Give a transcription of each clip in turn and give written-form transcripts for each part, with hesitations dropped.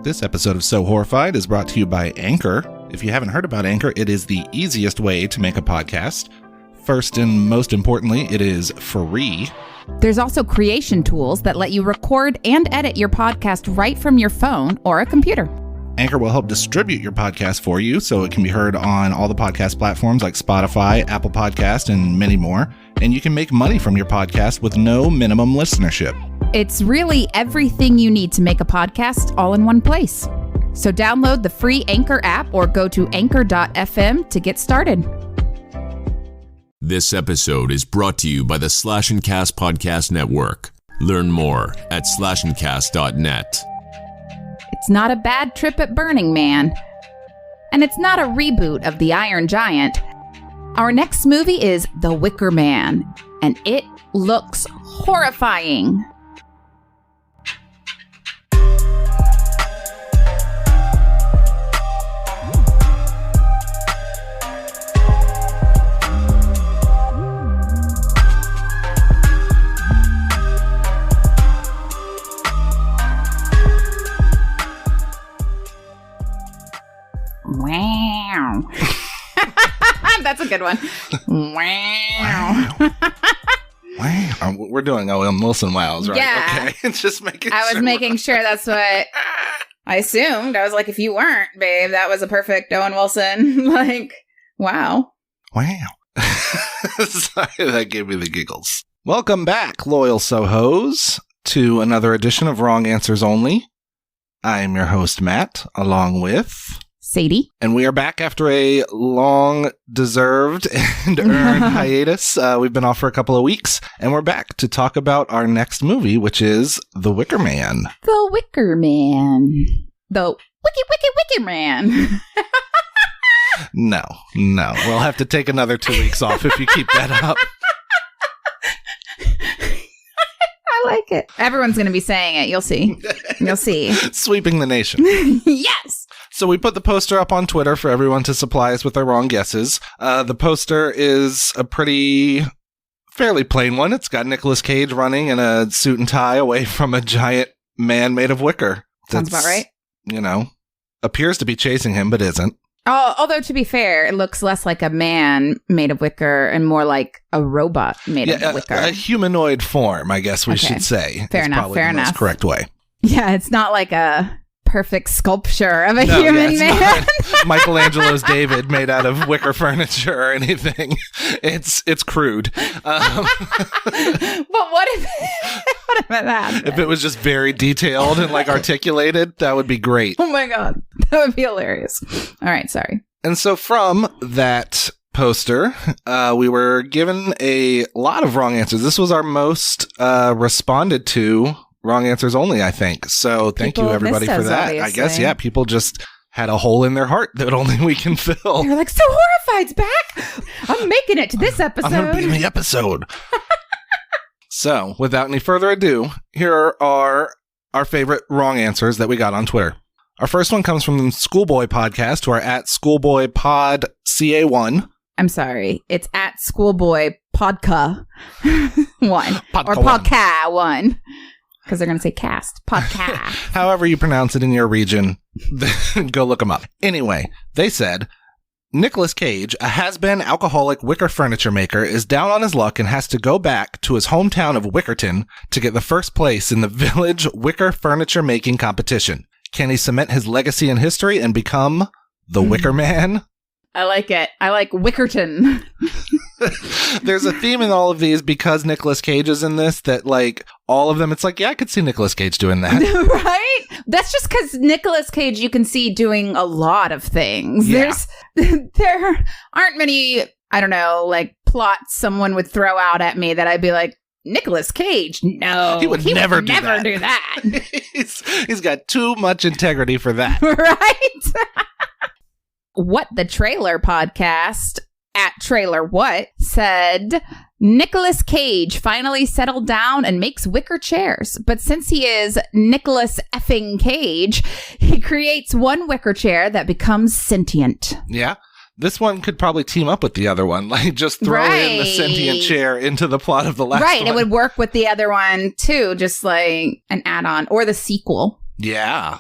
This episode of So Horrified is brought to you by Anchor. If you haven't heard about Anchor, it is the easiest way to make a podcast. First and most importantly, it is free. There's also creation tools that let you record and edit your podcast right from your phone or a computer. Anchor will help distribute your podcast for you so it can be heard on all the podcast platforms like Spotify, Apple Podcast, and many more. And you can make money from your podcast with no minimum listenership. It's really everything you need to make a podcast all in one place. So download the free Anchor app or go to anchor.fm to get started. This episode is brought to you by the Slash and Cast Podcast Network. Learn more at slashandcast.net. It's not a bad trip at Burning Man. And it's not a reboot of The Iron Giant. Our next movie is The Wicker Man, and it looks horrifying. Wow. That's a good one. Wow. Wow. We're doing Owen Wilson wows, right? Yeah. Okay. It's just making I was making sure that's what I assumed. I was like, if you weren't, babe, that was a perfect Owen Wilson. Like, wow. Wow. Sorry, that gave me the giggles. Welcome back, loyal Sohos, to another edition of Wrong Answers Only. I am your host, Matt, along with Sadie. And we are back after a long-deserved and earned hiatus. We've been off for a couple of weeks, and we're back to talk about our next movie, which is The Wicker Man. The Wicker Man. The Wicker Man. No. We'll have to take another 2 weeks off if you keep that up. I like it. Everyone's going to be saying it. You'll see. You'll see. Sweeping the nation. Yes. So we put the poster up on Twitter for everyone to supply us with their wrong guesses. The poster is a fairly plain one. It's got Nicolas Cage running in a suit and tie away from a giant man made of wicker. Sounds about right. Appears to be chasing him, but isn't. Oh, although to be fair, it looks less like a man made of wicker and more like a robot made of wicker. A humanoid form, I guess we should say. Fair enough. Most correct way. Yeah, it's not like a perfect sculpture of a human man. Michelangelo's David made out of wicker furniture or anything. It's crude. But what if that? If it was just very detailed and articulated, that would be great. Oh my God. That would be hilarious. All right, sorry. And so from that poster, we were given a lot of wrong answers. This was our most responded to Wrong Answers Only, I think. So thank you, everybody, for that. Obviously. I guess, yeah, people just had a hole in their heart that only we can fill. They're like, So Horrified's back. I'm making it to this episode. I'm going to be in the episode. So, without any further ado, here are our favorite wrong answers that we got on Twitter. Our first one comes from Schoolboy Podcast, who are at SchoolboyPodCA1. I'm sorry. It's at Schoolboy Podca 1. Podca or Podca 1. Because they're going to say cast. Podcast. However you pronounce it in your region, go look them up. Anyway, they said, Nicolas Cage, a has-been alcoholic wicker furniture maker, is down on his luck and has to go back to his hometown of Wickerton to get the first place in the village wicker furniture making competition. Can he cement his legacy and history and become the Wicker Man? I like it. I like Wickerton. There's a theme in all of these because Nicolas Cage is in this that all of them, it's yeah, I could see Nicolas Cage doing that. Right? That's just because Nicolas Cage you can see doing a lot of things. Yeah. There aren't many, I don't know, plots someone would throw out at me that I'd be like, Nicolas Cage? No. He would never do that. He's got too much integrity for that. Right? What the Trailer Podcast at Trailer What said Nicolas Cage finally settled down and makes wicker chairs. But since he is Nicolas effing Cage, he creates one wicker chair that becomes sentient. Yeah. This one could probably team up with the other one. Like, just throw in the sentient chair into the plot of the last one. Right, it would work with the other one, too. Just like an add-on. Or the sequel. Yeah.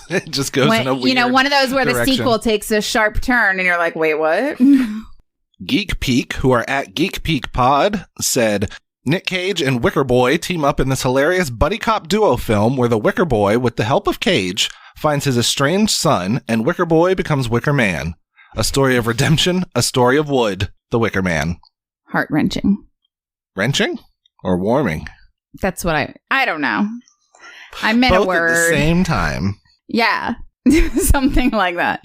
It just goes in a weird one of those where direction. the sequel takes a sharp turn and you're like, wait, what? Geek Peak, who are at Geek Peak Pod, said Nick Cage and Wicker Boy team up in this hilarious buddy cop duo film where the Wicker Boy, with the help of Cage, finds his estranged son, and Wicker Boy becomes Wicker Man. A story of redemption, a story of wood, the Wicker Man. Heart-wrenching. Wrenching? Or warming? That's what I don't know. I meant Both a word. at the same time. Yeah. Something like that.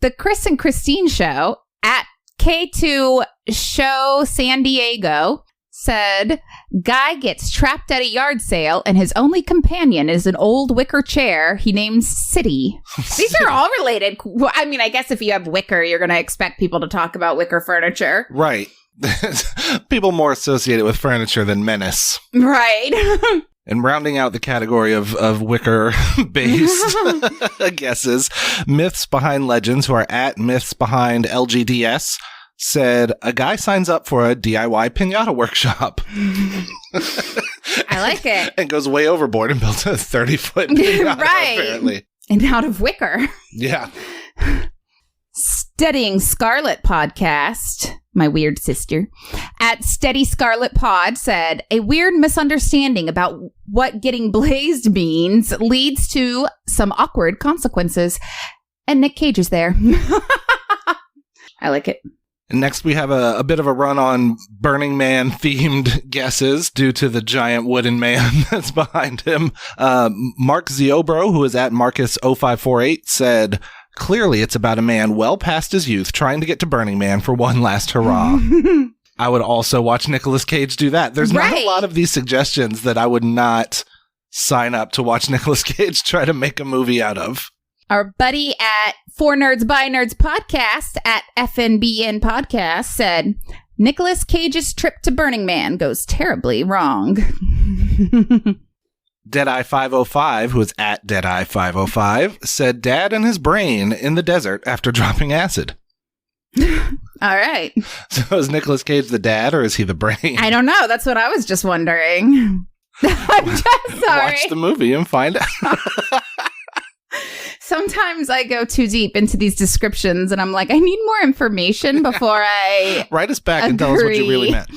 The Chris and Christine show at K2 Show San Diego said, guy gets trapped at a yard sale and his only companion is an old wicker chair he names City. These are all related. I mean, I guess if you have wicker, you're going to expect people to talk about wicker furniture. Right. People more associate it with furniture than menace. Right. And rounding out the category of wicker-based guesses, Myths Behind Legends, who are at Myths Behind LGDS, said a guy signs up for a DIY piñata workshop. I like it. And goes way overboard and builds a 30-foot piñata, right. apparently. And out of wicker. Yeah. Studying Scarlet podcast, my weird sister, at Steady Scarlet Pod said, a weird misunderstanding about what getting blazed means leads to some awkward consequences. And Nick Cage is there. I like it. And next we have a bit of a run on Burning Man themed guesses due to the giant wooden man that's behind him. Mark Ziobro, who is at Marcus0548, said, clearly it's about a man well past his youth trying to get to Burning Man for one last hurrah. I would also watch Nicolas Cage do that. There's not a lot of these suggestions that I would not sign up to watch Nicolas Cage try to make a movie out of. Our buddy at 4 Nerds by Nerds podcast at FNBN podcast said, Nicolas Cage's trip to Burning Man goes terribly wrong. Deadeye505, who is at Deadeye505, said dad and his brain in the desert after dropping acid. All right. So is Nicolas Cage the dad or is he the brain? I don't know. That's what I was just wondering. I'm just sorry. Watch the movie and find out. Sometimes I go too deep into these descriptions and I'm like, I need more information before I write us back and tell us what you really meant.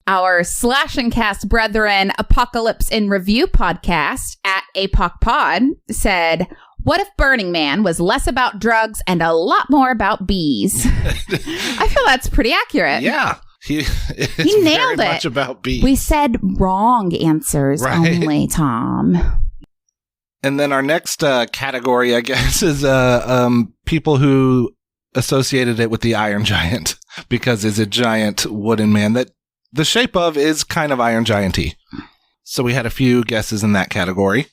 Our Slash and Cast brethren Apocalypse in Review podcast at APOC Pod said, what if Burning Man was less about drugs and a lot more about bees? I feel that's pretty accurate. Yeah. He nailed very it. Much about bees. We said wrong answers only, Tom. And then our next category, I guess, is people who associated it with the Iron Giant because it's a giant wooden man that the shape of is kind of Iron Giant-y. So we had a few guesses in that category.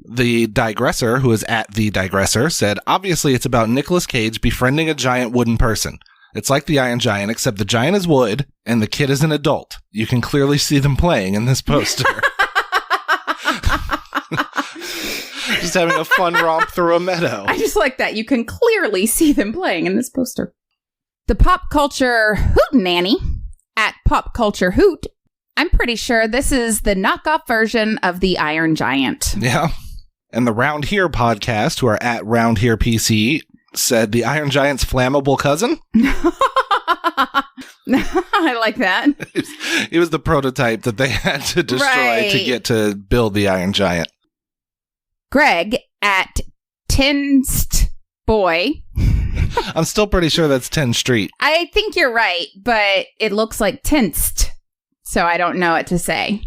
The Digressor, who is at The Digressor, said, obviously it's about Nicolas Cage befriending a giant wooden person. It's like the Iron Giant, except the giant is wood and the kid is an adult. You can clearly see them playing in this poster. Just having a fun romp through a meadow. I just like that. You can clearly see them playing in this poster. The Pop Culture Hootenanny at Pop Culture Hoot. I'm pretty sure this is the knockoff version of the Iron Giant. Yeah. And the Round Here podcast, who are at Round Here PC, said the Iron Giant's flammable cousin. I like that. It was the prototype that they had to destroy to get to build the Iron Giant. Greg at Tinst Boy. I'm still pretty sure that's 10th Street. I think you're right, but it looks like Tinst, so I don't know what to say.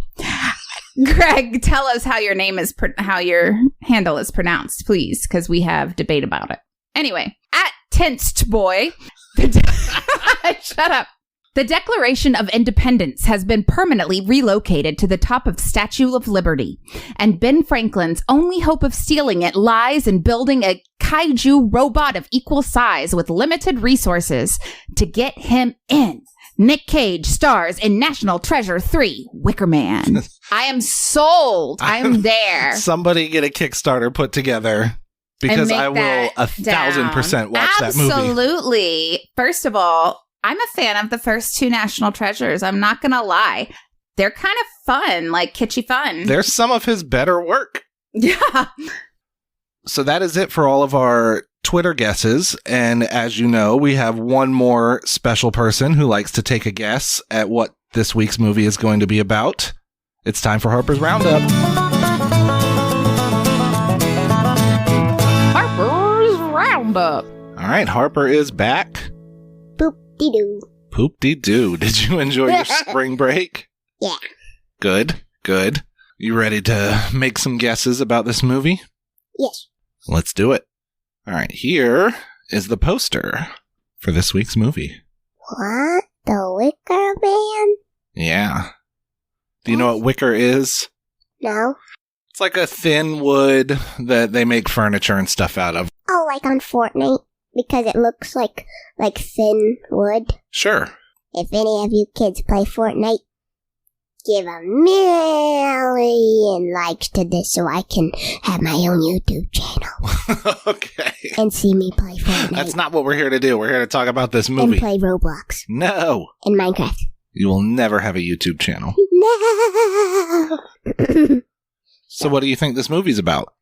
Greg, tell us how your name is, how your handle is pronounced, please, because we have debate about it. Anyway, at Tinst Boy, shut up. The Declaration of Independence has been permanently relocated to the top of Statue of Liberty, and Ben Franklin's only hope of stealing it lies in building a kaiju robot of equal size with limited resources to get him in. Nick Cage stars in National Treasure 3, Wicker Man. I am sold. I'm there. Somebody get a Kickstarter put together. Because I will 1,000% watch that movie. Absolutely. First of all, I'm a fan of the first 2 National Treasures. I'm not going to lie. They're kind of fun, like kitschy fun. There's some of his better work. Yeah. So that is it for all of our Twitter guesses. And as you know, we have one more special person who likes to take a guess at what this week's movie is going to be about. It's time for Harper's Roundup. Harper's Roundup. All right, Harper is back. Poop-de-doo. Poop-de-doo. Did you enjoy your spring break? Yeah. Good, good. You ready to make some guesses about this movie? Yes. Let's do it. All right, here is the poster for this week's movie. What? The Wicker Man? Yeah. Do you know what wicker is? No. It's like a thin wood that they make furniture and stuff out of. Oh, like on Fortnite? Because it looks like thin wood. Sure. If any of you kids play Fortnite, give 1,000,000 likes to this so I can have my own YouTube channel. Okay. And see me play Fortnite. That's not what we're here to do. We're here to talk about this movie. And play Roblox. No. And Minecraft. You will never have a YouTube channel. No. So what do you think this movie's about?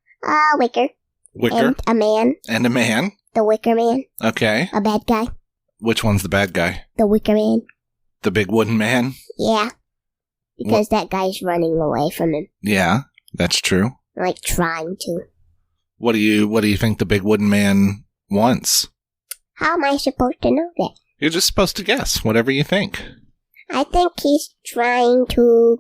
Wicker. Wicker. And a man. And a man. The Wicker Man. Okay. A bad guy. Which one's the bad guy? The Wicker Man. The big wooden man? Yeah. Because that guy's running away from him. Yeah, that's true. Like, trying to. What do you think the big wooden man wants? How am I supposed to know that? You're just supposed to guess whatever you think. I think he's trying to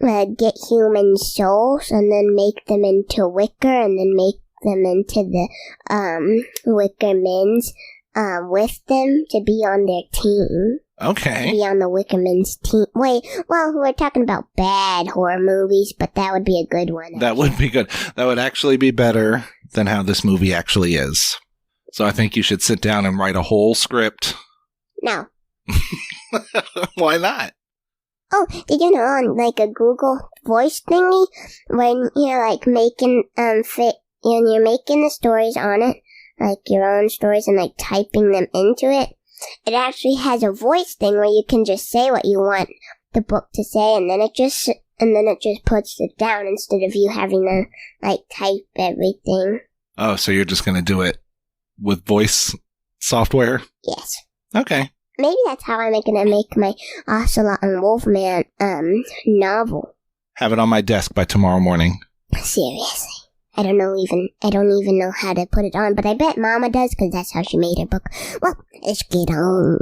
get human souls and then make them into wicker and then make them into the Wicker Men's with them to be on their team. Okay. To be on the Wicker Men's team. Wait, well, we're talking about bad horror movies, but that would be a good one. That would be good. That would actually be better than how this movie actually is. So I think you should sit down and write a whole script. No. Why not? Oh, did you know on like a Google Voice thingy, when you're like making and you're making the stories on it, like your own stories, and like typing them into it, it actually has a voice thing where you can just say what you want the book to say, and then it just puts it down instead of you having to like type everything. Oh, so you're just gonna do it with voice software? Yes. Okay. Maybe that's how I'm gonna make my Ocelot and Wolfman novel. Have it on my desk by tomorrow morning. Seriously. I don't even know how to put it on, but I bet Mama does, because that's how she made her book. Well, let's get on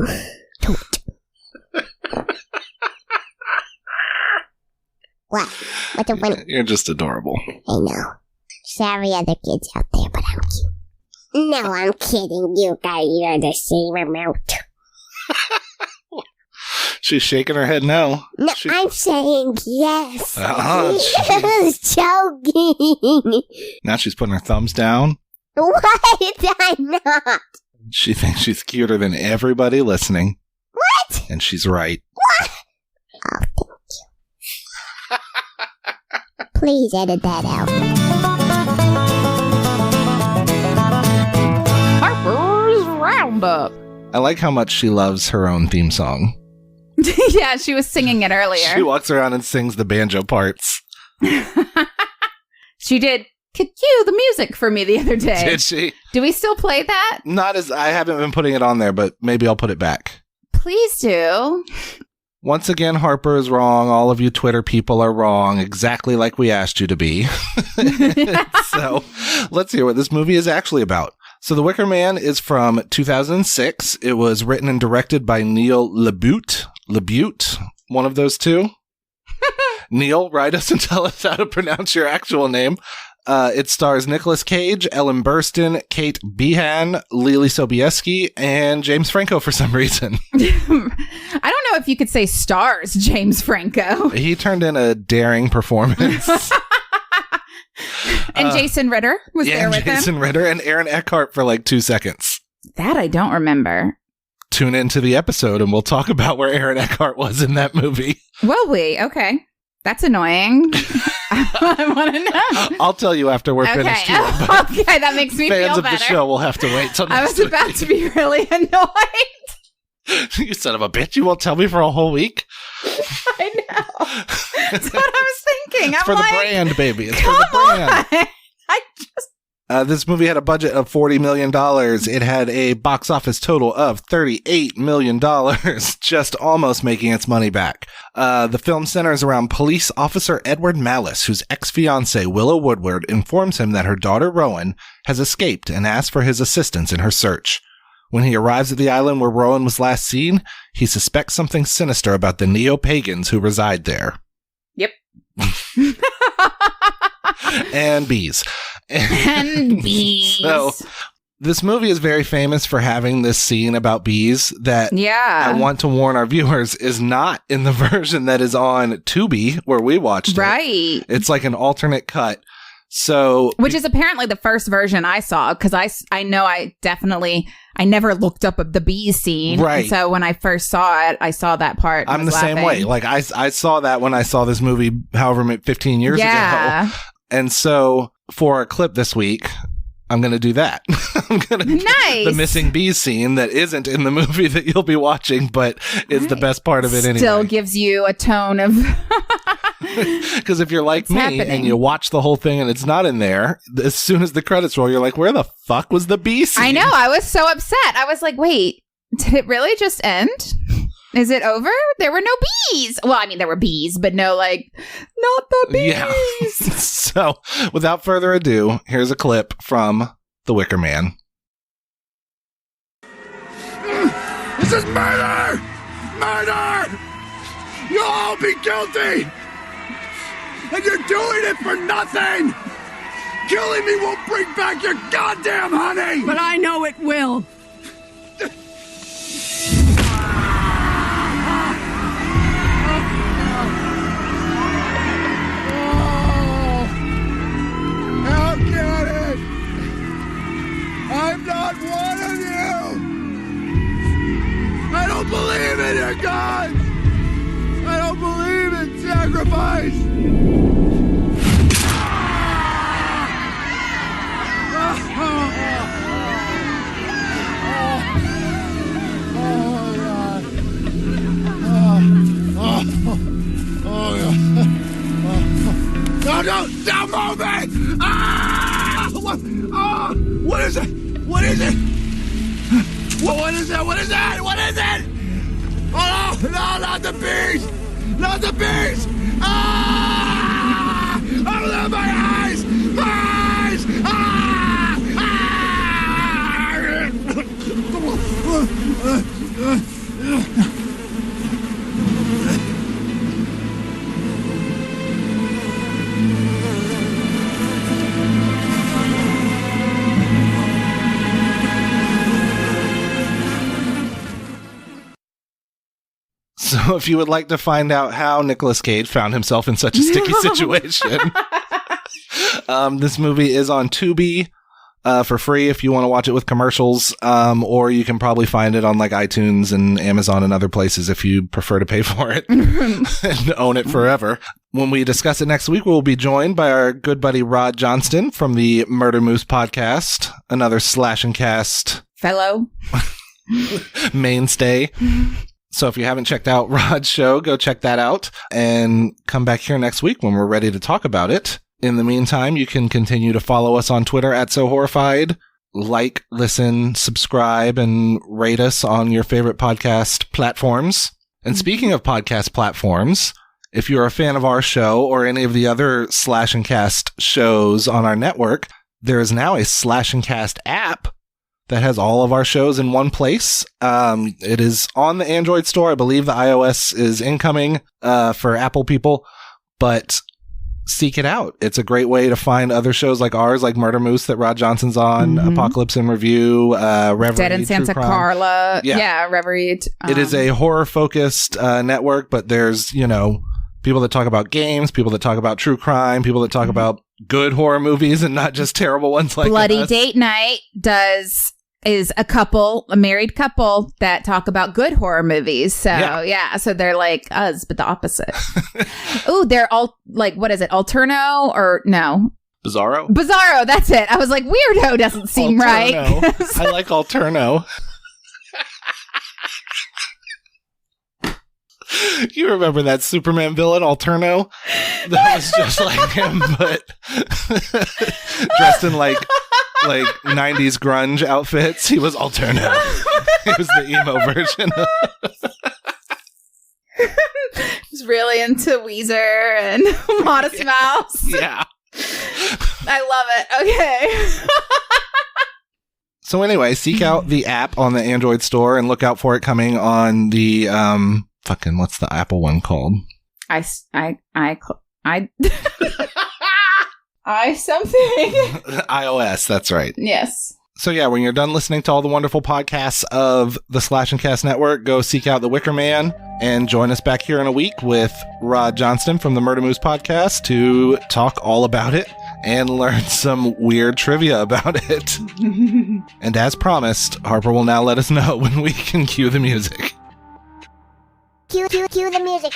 to it. What? What's so funny? You're just adorable. I know. Sorry, other kids out there, but I'm cute. No, I'm kidding. You guys are the same amount. She's shaking her head no. No, I'm saying yes. She's joking. Now she's putting her thumbs down. What? I'm not. She thinks she's cuter than everybody listening. What? And she's right. What? Oh, thank you. Please edit that out. Harper's Roundup. I like how much she loves her own theme song. Yeah, she was singing it earlier. She walks around and sings the banjo parts. She did cue the music for me the other day. Did she? Do we still play that? I haven't been putting it on there, but maybe I'll put it back. Please do. Once again, Harper is wrong. All of you Twitter people are wrong, exactly like we asked you to be. So let's hear what this movie is actually about. So The Wicker Man is from 2006. It was written and directed by Neil LaBute, one of those two. Neil, write us and tell us how to pronounce your actual name. It stars Nicolas Cage, Ellen Burstyn, Kate Behan, Lily Sobieski, and James Franco for some reason. I don't know if you could say stars James Franco. He turned in a daring performance. And Jason Ritter was there with him. Jason Ritter and Aaron Eckhart for like 2 seconds. That I don't remember. Tune into the episode and we'll talk about where Aaron Eckhart was in that movie. Will we? Okay. That's annoying. I want to know. I'll tell you after we're finished here. Okay, that makes me feel better. Fans of the show will have to wait till next I was about to be really annoyed. You son of a bitch. You won't tell me for a whole week? I know. That's what I was thinking. It's I'm for like, the brand, baby. It's for come the brand. on. I just This movie had a budget of $40 million. It had a box office total of $38 million, just almost making its money back. The film centers around police officer Edward Malice, whose ex-fiancée Willow Woodward informs him that her daughter Rowan has escaped and asks for his assistance in her search. When he arrives at the island where Rowan was last seen, he suspects something sinister about the neo-pagans who reside there. Yep. And bees. And bees. So, this movie is very famous for having this scene about bees that Yeah. I want to warn our viewers is not in the version that is on Tubi where we watched it. Right. It's like an alternate cut. So, Which is apparently the first version I saw, because I know I never looked up the bees scene. Right. And so when I first saw it, I saw that part. and I'm the was same laughing. way. Like I saw that when I saw this movie, however, 15 years ago. And so for a clip this week, I'm going to do that. I'm going to Nice. the missing bees scene that isn't in the movie that you'll be watching, but is the best part of it anyway. Still gives you a tone of... Because if you're like What's me happening? and you watch the whole thing and it's not in there, as soon as the credits roll, you're like, where the fuck was the bee scene? I know. I was so upset. I was like, wait, did it really just end? Is it over? There were no bees. Well, I mean, there were bees, but no, like, not the bees. Yeah. So, without further ado, here's a clip from The Wicker Man. This is murder! Murder! You'll all be guilty! And you're doing it for nothing! Killing me won't bring back your goddamn honey! But I know it will. How can it? I'm not one of you! I don't believe in your gods! I don't believe in sacrifice! No, don't move it! Ah! What is it? What is it? What is it? What is it? What is it? Oh, no, not the bees! Not the bees! Ah! Open my eyes! Eyes! Ah! Ah! So, if you would like to find out how Nicolas Cage found himself in such a sticky situation, this movie is on Tubi for free if you want to watch it with commercials, or you can probably find it on like iTunes and Amazon and other places if you prefer to pay for it and own it forever. When we discuss it next week, we'll be joined by our good buddy Rod Johnston from the Murder Moose podcast, another slash and cast Fellow. mainstay. So if you haven't checked out Rod's show, go check that out and come back here next week when we're ready to talk about it. In the meantime, you can continue to follow us on Twitter at So Horrified. Like, listen, subscribe, and rate us on your favorite podcast platforms. And speaking of podcast platforms, if you're a fan of our show or any of the other Slash and Cast shows on our network, there is now a Slash and Cast app that has all of our shows in one place. It is on the Android store. I believe the iOS is incoming for Apple people, but seek it out. It's a great way to find other shows like ours, like Murder Moose that Rod Johnson's on, Apocalypse in Review, Reverie, Dead in Santa True Crime. Carla. Yeah. Yeah, Reverie. It is a horror-focused network, but there's, people that talk about games, people that talk about true crime, people that talk about good horror movies and not just terrible ones like Bloody us. Date Night is a married couple that talk about good horror movies. So yeah, so they're like us, but the opposite. Ooh, they're all like, what is it? Alterno or no? Bizarro? Bizarro, that's it. I was like, weirdo doesn't seem right. Alterno. I like Alterno. You remember that Superman villain, Alterno? That was just like him, but dressed in like 90s grunge outfits. He was Alterno. He was the emo version. He's really into Weezer and Modest Mouse. Yeah. I love it. Okay. So anyway, seek out the app on the Android store and look out for it coming on the what's the Apple one called? I something. iOS, that's right. Yes. So yeah, when you're done listening to all the wonderful podcasts of the Slash and Cast Network, go seek out the Wicker Man and join us back here in a week with Rod Johnston from the Murder Moose podcast to talk all about it and learn some weird trivia about it. And as promised, Harper will now let us know when we can cue the music. Cue the music.